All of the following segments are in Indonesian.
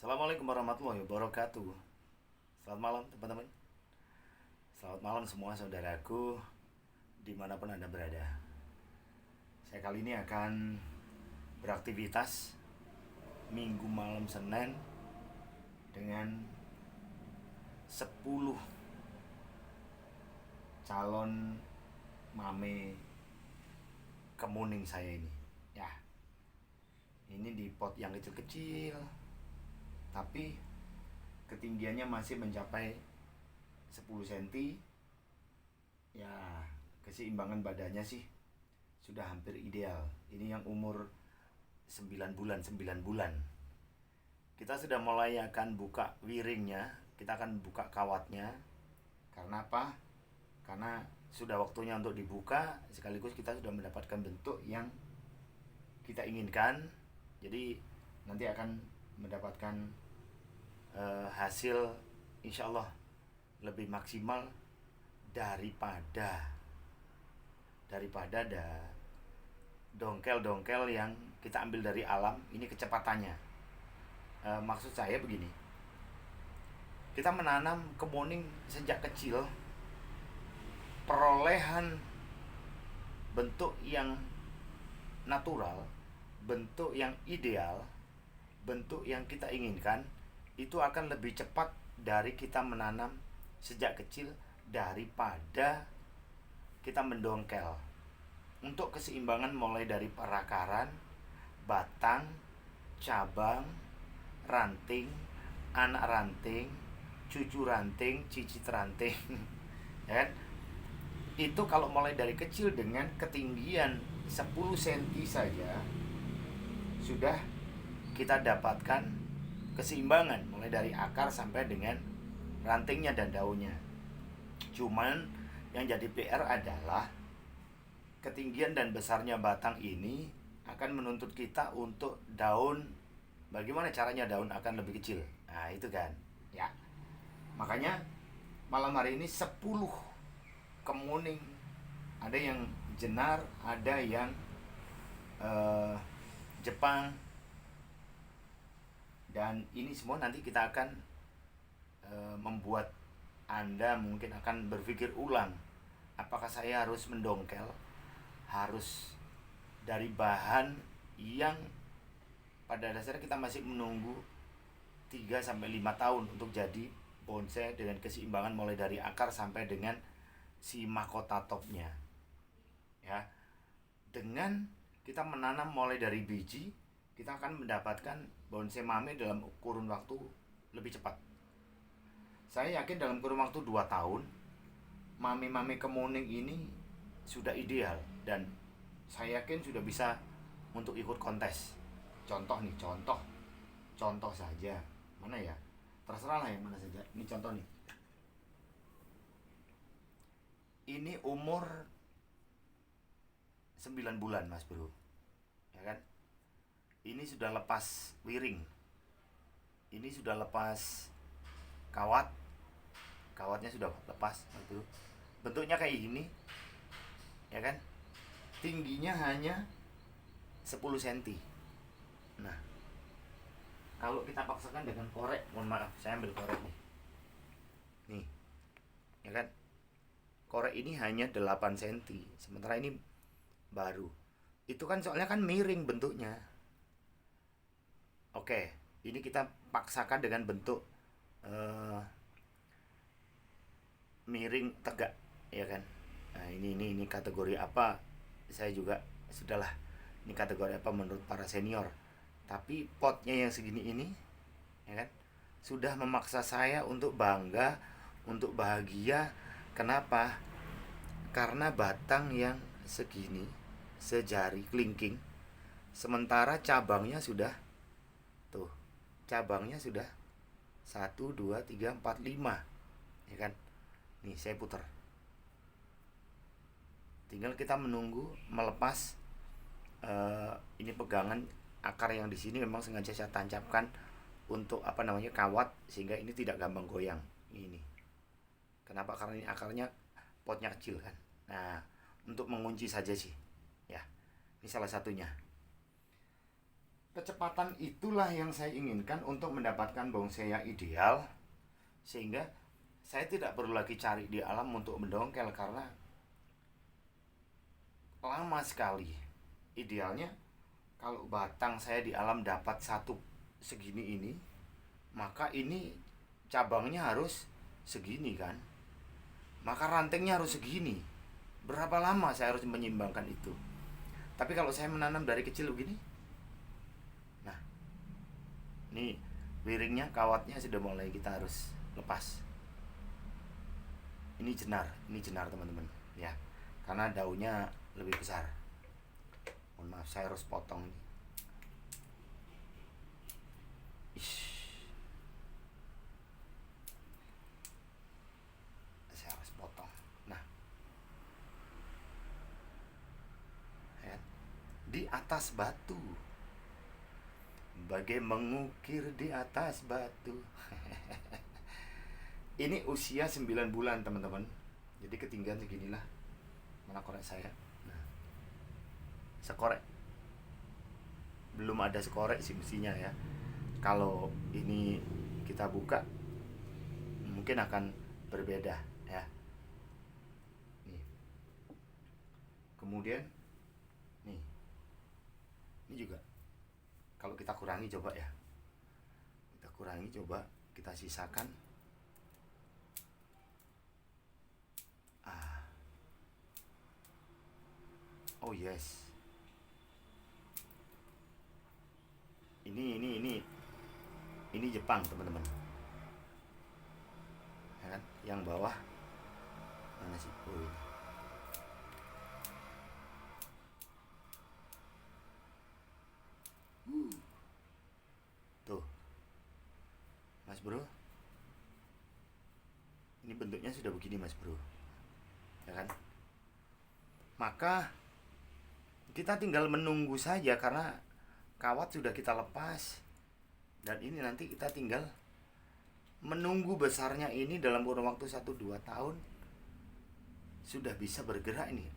Assalamualaikum warahmatullahi wabarakatuh. Selamat malam teman-teman. Selamat malam semua saudaraku, dimanapun Anda berada. Saya kali ini akan beraktivitas Minggu malam Senin dengan 10 calon mame kemuning saya ini. Ya, ini di pot yang kecil-kecil, tapi ketinggiannya masih mencapai 10 cm. Ya, keseimbangan badannya sih sudah hampir ideal. Ini yang umur 9 bulan. Kita sudah mulai akan buka wiringnya, kita akan buka kawatnya. Karena apa? Karena sudah waktunya untuk dibuka, sekaligus kita sudah mendapatkan bentuk yang kita inginkan. Jadi nanti akan mendapatkan hasil insya Allah lebih maksimal daripada dongkel-dongkel yang kita ambil dari alam. Ini kecepatannya. Maksud saya begini, kita menanam kemuning sejak kecil, perolehan bentuk yang natural, bentuk yang ideal, bentuk yang kita inginkan itu akan lebih cepat dari kita menanam sejak kecil daripada kita mendongkel. Untuk keseimbangan mulai dari perakaran, batang, cabang, ranting, anak ranting, cucu ranting, cicit ranting ya kan? Itu kalau mulai dari kecil dengan ketinggian 10 cm saja sudah kita dapatkan keseimbangan mulai dari akar sampai dengan rantingnya dan daunnya. Cuman yang jadi PR adalah ketinggian dan besarnya batang ini akan menuntut kita untuk daun. Bagaimana caranya daun akan lebih kecil? Nah, itu kan. Ya. Makanya malam hari ini 10 kemuning. Ada yang jenar, ada yang Jepang. Dan ini semua nanti kita akan membuat Anda mungkin akan berpikir ulang, apakah saya harus mendongkel, harus dari bahan yang pada dasarnya kita masih menunggu 3-5 tahun untuk jadi bonsai dengan keseimbangan mulai dari akar sampai dengan si mahkota topnya. Ya, dengan kita menanam mulai dari biji, kita akan mendapatkan bonsai mame dalam kurun waktu lebih cepat. Saya yakin dalam kurun waktu 2 tahun mame-mame kemuning ini sudah ideal, dan saya yakin sudah bisa untuk ikut kontes. Contoh nih, contoh saja. Mana ya? Terserah lah yang mana saja. Ini contoh nih. Ini umur 9 bulan Mas Bro. Ya kan? Ini sudah lepas wiring. Ini sudah lepas kawat. Kawatnya sudah lepas Mas Bro. Bentuknya kayak gini. Ya kan? Tingginya hanya 10 cm. Nah, kalau kita paksakan dengan korek, mohon maaf, saya ambil korek nih. Nih. Ya kan? Korek ini hanya 8 cm, sementara ini baru. Itu kan soalnya kan miring bentuknya. Oke, ini kita paksakan dengan bentuk miring tegak, ya kan? Nah, ini kategori apa? Saya juga sudahlah. Ini kategori apa menurut para senior? Tapi potnya yang segini ini, ya kan, sudah memaksa saya untuk bangga, untuk bahagia. Kenapa? Karena batang yang segini, sejari kelingking, sementara cabangnya sudah tuh, cabangnya sudah 1, 2, 3, 4, 5, ya kan? Nih saya putar. Tinggal kita menunggu melepas. Ini pegangan akar yang di sini memang sengaja saya tancapkan untuk kawat, sehingga ini tidak gampang goyang. Ini kenapa? Karena ini akarnya, potnya kecil kan. Nah, untuk mengunci saja sih ya, ini salah satunya. Kecepatan itulah yang saya inginkan untuk mendapatkan bonsai yang ideal, sehingga saya tidak perlu lagi cari di alam untuk mendongkel karena lama sekali. Idealnya kalau batang saya di alam dapat satu segini ini, maka ini cabangnya harus segini kan, maka rantingnya harus segini. Berapa lama saya harus menyimbangkan itu? Tapi kalau saya menanam dari kecil begini, nah ini wiringnya, kawatnya sudah mulai kita harus lepas. Ini jenar teman-teman ya, karena daunnya lebih besar. Mohon maaf, saya harus potong ini. Saya harus potong. Nah, ya, di atas batu, bagai mengukir di atas batu. Ini usia 9 bulan teman-teman. Jadi ketinggian seginilah. Mana korek saya? Nah, sekorek. Belum ada sekorek sih mestinya ya. Kalau ini kita buka mungkin akan berbeda ya. Nih. Kemudian nih. Ini juga kalau kita kurangi coba ya. Kita kurangi coba, kita sisakan. Oh yes. Ini Jepang, teman-teman. Ya kan? Yang bawah mana sih? Oh, ini. Tuh. Mas Bro. Ini bentuknya sudah begini, Mas Bro. Ya kan? Maka kita tinggal menunggu saja karena kawat sudah kita lepas. Dan ini nanti kita tinggal menunggu besarnya ini dalam kurun waktu 1-2 tahun sudah bisa bergerak ini.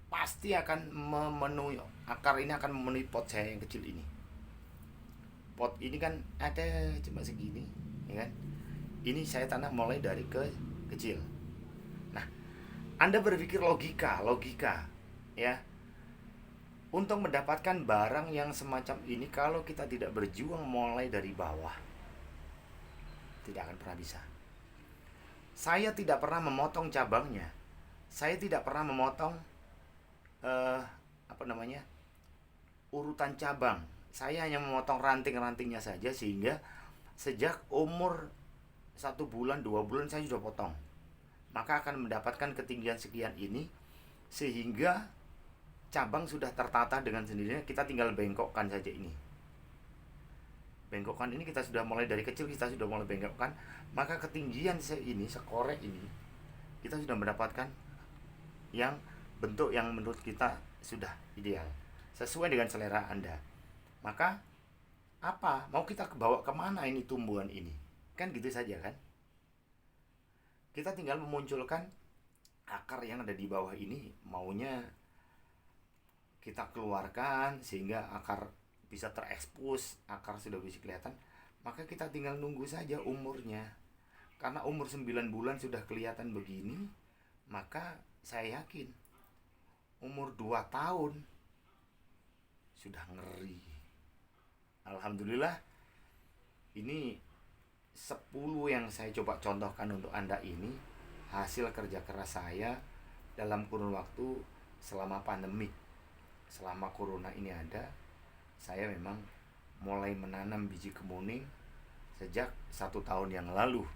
Pasti akan memenuhi, akar ini akan memenuhi pot saya yang kecil ini. Pot ini kan ada cuma segini, ya kan? Ini saya tanam mulai dari kecil. Nah, Anda berpikir logika, ya. Untuk mendapatkan barang yang semacam ini, kalau kita tidak berjuang mulai dari bawah, tidak akan pernah bisa. Saya tidak pernah memotong cabangnya. Saya tidak pernah memotong urutan cabang. Saya hanya memotong ranting-rantingnya saja, sehingga sejak umur 1 bulan, 2 bulan saya sudah potong. Maka akan mendapatkan ketinggian sekian ini, sehingga cabang sudah tertata dengan sendirinya. Kita tinggal bengkokkan saja ini. Bengkokkan ini kita sudah mulai dari kecil, kita sudah mulai bengkokkan. Maka ketinggian ini, sekorek ini, kita sudah mendapatkan yang bentuk yang menurut kita sudah ideal, sesuai dengan selera Anda. Maka apa? Mau kita bawa kemana ini tumbuhan ini? Kan gitu saja kan? Kita tinggal memunculkan akar yang ada di bawah ini, maunya kita keluarkan sehingga akar bisa terekspos, akar sudah bisa kelihatan. Maka kita tinggal nunggu saja umurnya. Karena umur 9 bulan sudah kelihatan begini, maka saya yakin umur 2 tahun sudah ngeri. Alhamdulillah, ini 10 yang saya coba contohkan untuk Anda ini hasil kerja keras saya dalam kurun waktu selama pandemi. Selama corona ini ada, saya memang mulai menanam biji kemuning sejak 1 tahun yang lalu.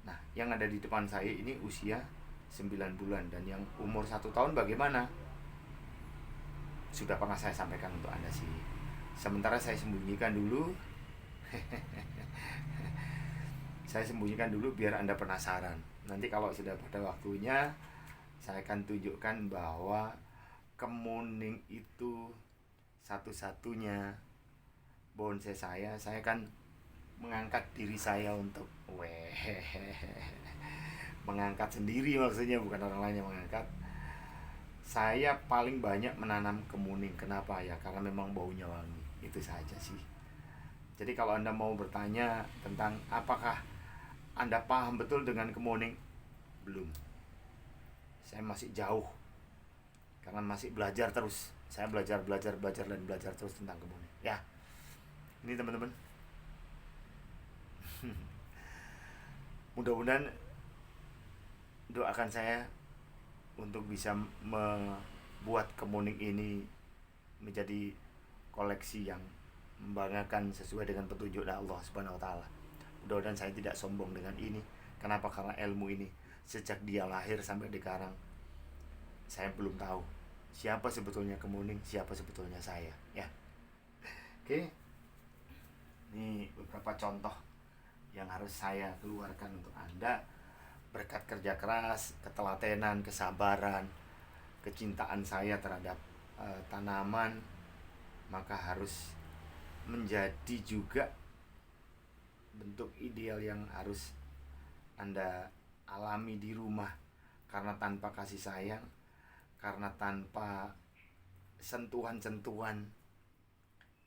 Nah, yang ada di depan saya ini usia 9 bulan. Dan yang umur 1 tahun bagaimana? Sudah pernah saya sampaikan untuk Anda sih. Sementara saya sembunyikan dulu. Saya sembunyikan dulu biar Anda penasaran. Nanti kalau sudah pada waktunya, saya akan tunjukkan bahwa kemuning itu satu-satunya bonsai saya. Saya akan mengangkat diri saya untuk mengangkat sendiri, maksudnya bukan orang lain yang mengangkat. Saya paling banyak menanam kemuning. Kenapa ya? Karena memang baunya wangi. Itu saja sih. Jadi kalau Anda mau bertanya tentang apakah Anda paham betul dengan kemuning, belum. Saya masih jauh. Karena masih belajar terus. Saya belajar dan belajar terus tentang kemuning. Ya, ini teman-teman. Mudah-mudahan doakan saya untuk bisa membuat kemuning ini menjadi koleksi yang membanggakan sesuai dengan petunjuk dari Allah Subhanahu wa taala. Mudah-mudahan saya tidak sombong dengan ini. Kenapa? Karena ilmu ini sejak dia lahir sampai sekarang saya belum tahu siapa sebetulnya kemuning, siapa sebetulnya saya, ya. Oke. Ini beberapa contoh yang harus saya keluarkan untuk Anda berkat kerja keras, ketelatenan, kesabaran, kecintaan saya terhadap tanaman, maka harus menjadi juga bentuk ideal yang harus Anda alami di rumah. Karena tanpa kasih sayang, karena tanpa sentuhan-sentuhan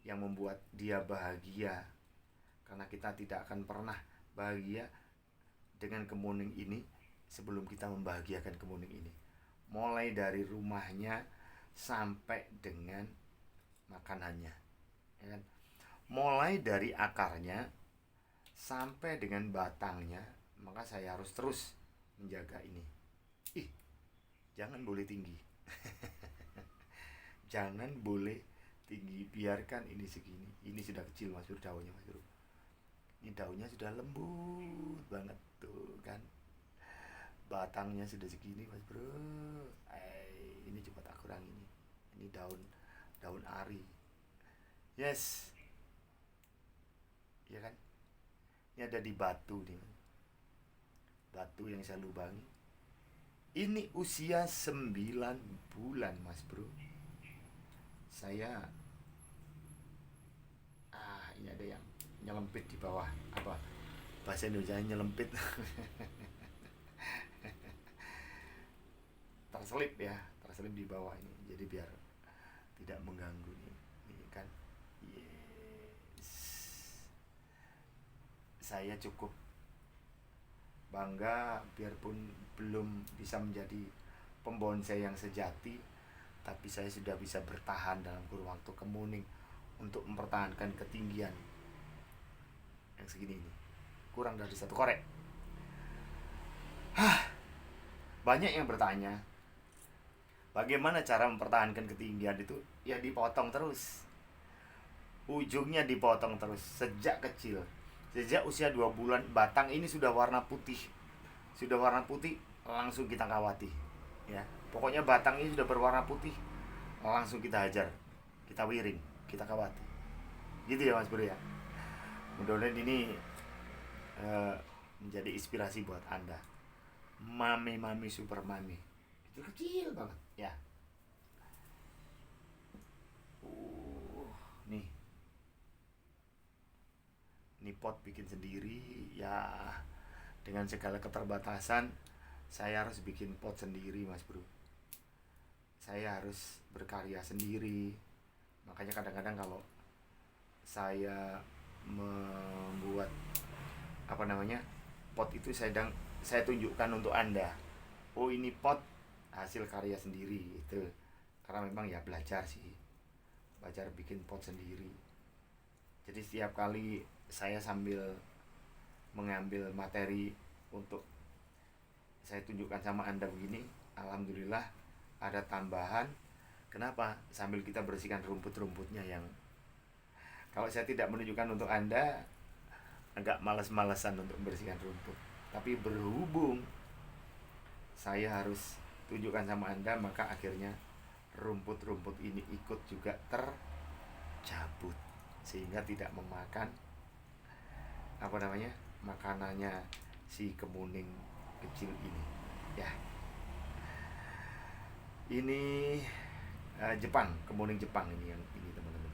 yang membuat dia bahagia, karena kita tidak akan pernah bahagia dengan kemuning ini sebelum kita membahagiakan kemuning ini. Mulai dari rumahnya sampai dengan makanannya, ya kan? Mulai dari akarnya sampai dengan batangnya, maka saya harus terus menjaga ini. Jangan boleh tinggi. Jangan boleh tinggi, biarkan ini segini. Ini sudah kecil Mas Bro, daunnya Mas Bro. Ini daunnya sudah lembut banget tuh kan. Batangnya sudah segini Mas Bro. Ini coba tak kurang ini. Ini daun ari. Yes. Ya kan? Ini ada di batu nih. Batu yang saya lubangi. Ini usia 9 bulan Mas Bro. Saya ini ada yang nyelempit di bawah. Apa bahasa Indonesia nyelempit? terselip di bawah ini. Jadi biar tidak mengganggu nih. Ini kan. Yes. Saya cukup bangga, biarpun belum bisa menjadi pembonsai yang sejati, tapi saya sudah bisa bertahan dalam kurun waktu kemuning untuk mempertahankan ketinggian yang segini ini, kurang dari 1 korek. Banyak yang bertanya, bagaimana cara mempertahankan ketinggian itu? Ya dipotong terus, ujungnya dipotong terus sejak kecil. Sejak usia 2 bulan batang ini sudah warna putih. Langsung kita kawati. Ya, pokoknya batang ini sudah berwarna putih, langsung kita hajar. Kita wiring, kita kawati. Gitu ya Mas Bro ya. Mudah-mudahan ini menjadi inspirasi buat Anda. Mami super mami. Itu kecil banget, ya. Nih. Ini pot bikin sendiri ya, dengan segala keterbatasan saya harus bikin pot sendiri Mas Bro. Saya harus berkarya sendiri. Makanya kadang-kadang kalau saya membuat pot itu saya tunjukkan untuk Anda. Oh, ini pot hasil karya sendiri itu. Karena memang ya belajar bikin pot sendiri. Jadi setiap kali saya sambil mengambil materi untuk saya tunjukkan sama Anda begini, alhamdulillah ada tambahan. Kenapa? Sambil kita bersihkan rumput-rumputnya yang kalau saya tidak menunjukkan untuk Anda, agak malas-malasan untuk membersihkan rumput. Tapi berhubung saya harus tunjukkan sama Anda, maka akhirnya rumput-rumput ini ikut juga tercabut, sehingga tidak memakan makanannya si kemuning kecil ini, ya. Ini Jepang, kemuning Jepang ini teman-teman.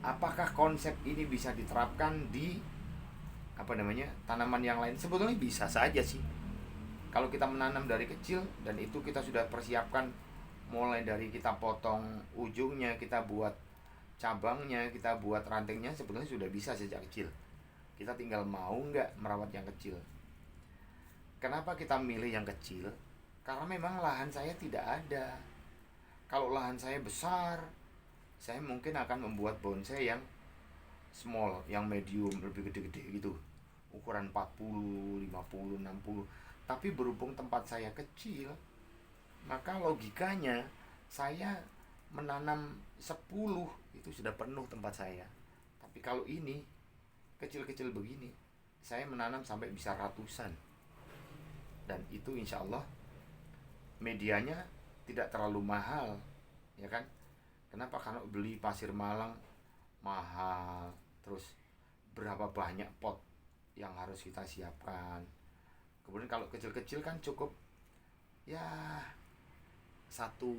Apakah konsep ini bisa diterapkan di tanaman yang lain? Sebetulnya bisa saja sih. Kalau kita menanam dari kecil dan itu kita sudah persiapkan, mulai dari kita potong ujungnya, kita buat cabangnya, kita buat rantingnya, sebenarnya sudah bisa sejak kecil. Kita tinggal mau nggak merawat yang kecil. Kenapa kita milih yang kecil? Karena memang lahan saya tidak ada. Kalau lahan saya besar, saya mungkin akan membuat bonsai yang small, yang medium, lebih gede-gede gitu, ukuran 40, 50, 60. Tapi berhubung tempat saya kecil, maka logikanya saya menanam 10 itu sudah penuh tempat saya. Tapi kalau ini kecil-kecil begini, saya menanam sampai bisa ratusan. Dan itu insya Allah medianya tidak terlalu mahal, ya kan? Kenapa? Karena beli pasir Malang mahal, terus berapa banyak pot yang harus kita siapkan. Kemudian kalau kecil-kecil kan cukup ya satu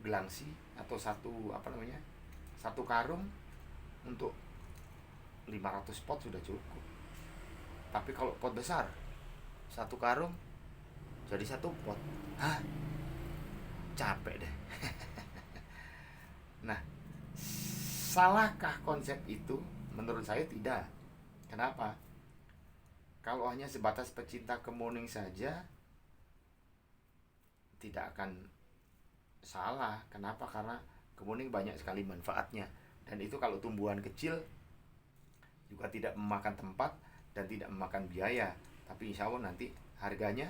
gelangsi atau satu karung untuk 500 pot sudah cukup. Tapi kalau pot besar, satu karung jadi satu pot. Hah? Capek deh. Nah, salahkah konsep itu? Menurut saya tidak. Kenapa? Kalau hanya sebatas pecinta kemuning saja, tidak akan salah. Kenapa? Karena kemuning banyak sekali manfaatnya. Dan itu kalau tumbuhan kecil juga tidak memakan tempat dan tidak memakan biaya. Tapi insya Allah nanti harganya,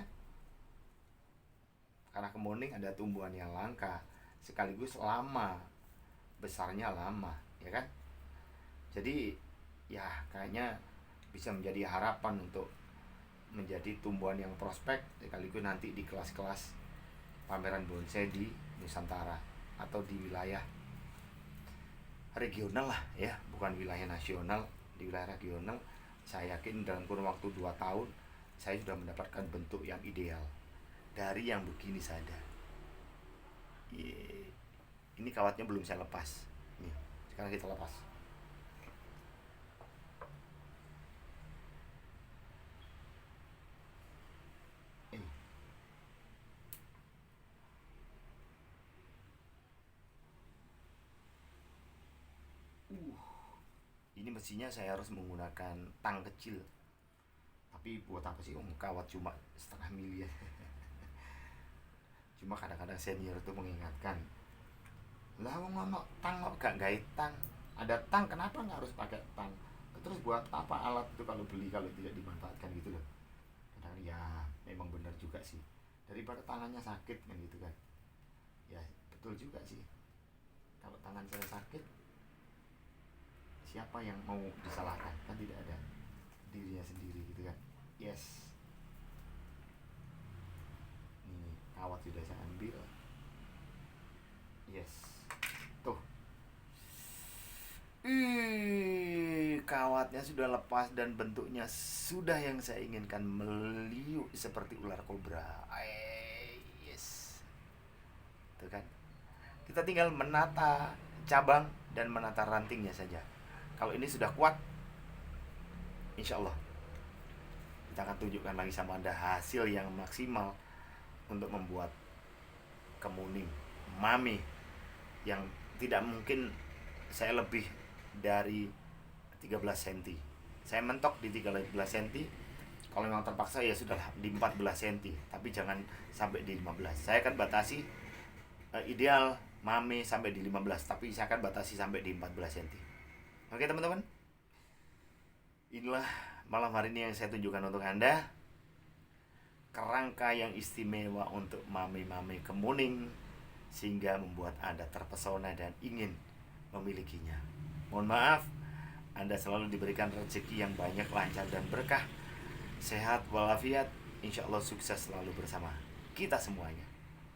karena kemuning ada tumbuhan yang langka, sekaligus lama, besarnya lama, ya kan? Jadi ya kayaknya bisa menjadi harapan untuk menjadi tumbuhan yang prospek, sekaligus nanti di kelas-kelas pameran bonsai di Nusantara atau di wilayah regional lah ya, bukan wilayah nasional. Di wilayah regional saya yakin dalam kurun waktu 2 tahun saya sudah mendapatkan bentuk yang ideal dari yang begini saja. Ini kawatnya belum saya lepas. Nih, sekarang kita lepas. Ini. Ini mestinya saya harus menggunakan tang kecil. Tapi buat apa sih kawat cuma setengah mili ya. Cuma kadang-kadang senior tuh mengingatkan, lah ngono tang kok gak gawe tang, ada tang kenapa nggak harus pakai tang, terus buat apa alat itu kalau beli kalau tidak dimanfaatkan gitu loh. Kadang ya memang benar juga sih, daripada tangannya sakit kan gitu kan. Ya betul juga sih, kalau tangan saya sakit siapa yang mau disalahkan, kan tidak ada, dirinya sendiri gitu kan. Yes, ini kawat sudah saya ambil. Yes, tuh. Kawatnya sudah lepas dan bentuknya sudah yang saya inginkan, meliuk seperti ular kobra. Yes, tuh kan. Kita tinggal menata cabang dan menata rantingnya saja. Kalau ini sudah kuat, insya Allah kita akan tunjukkan lagi sama Anda hasil yang maksimal untuk membuat kemuning mami yang tidak mungkin saya lebih dari 13 cm. Saya mentok di 13 cm. Kalau memang terpaksa ya sudah di 14 cm, tapi jangan sampai di 15. Saya akan batasi ideal mami sampai di 15, tapi saya akan batasi sampai di 14 cm. Oke teman-teman, inilah malam hari ini yang saya tunjukkan untuk Anda, kerangka yang istimewa untuk mami-mami kemuning, sehingga membuat Anda terpesona dan ingin memilikinya. Mohon maaf, Anda selalu diberikan rezeki yang banyak, lancar dan berkah, sehat walafiat, insya Allah sukses selalu bersama kita semuanya.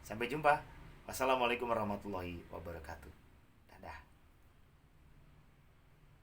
Sampai jumpa. Wassalamualaikum warahmatullahi wabarakatuh.